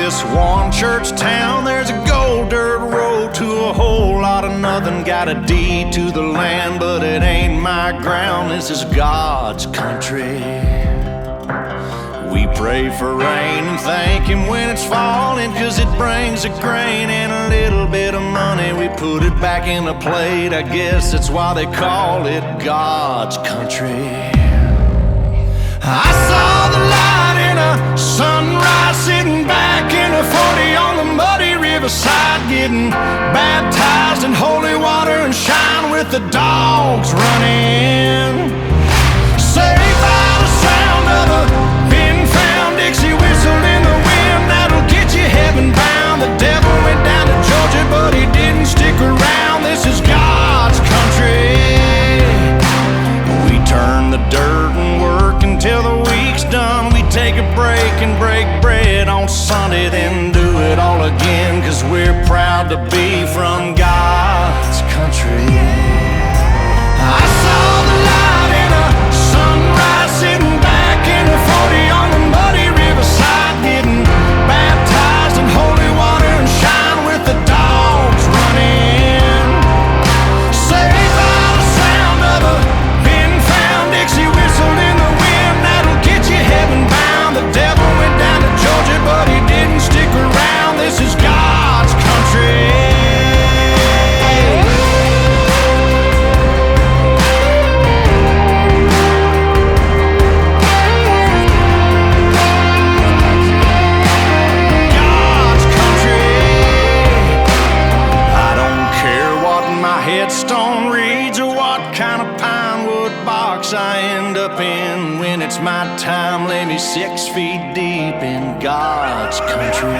this one church town, there's a gold dirt road to a whole lot of nothing. Got a deed to the land, but it ain't my ground. This is God's country. We pray for rain and thank Him when it's falling, 'cause it brings a grain and a little bit of money. We put it back in a plate, I guess that's why they call it God's country. I saw the light in a sunrise, sitting back in a 40 on the muddy riverside, getting baptized in holy water and shine with the dogs running. Saved by the sound of a pin-found Dixie whistle in the wind, that'll get you heaven bound. The devil went down to Georgia, but he didn't stick around. This is God's country. We turn the dirt and work until the week's done. We take a break and break bread on Sunday, then do it all again, 'cause we're proud to be from God's country. I saw the light in a sunrise, sitting back in a 40 on the muddy riverside, getting baptized in holy water and shine with the dogs running. Saved by the sound of a pin-found Dixie whistle in the wind, that'll get you heaven bound. The devil went down to Georgia, but he didn't stick around. This is God's country. Headstone reads or what kind of pine wood box I end up in. When it's my time, lay me 6 feet deep in God's country.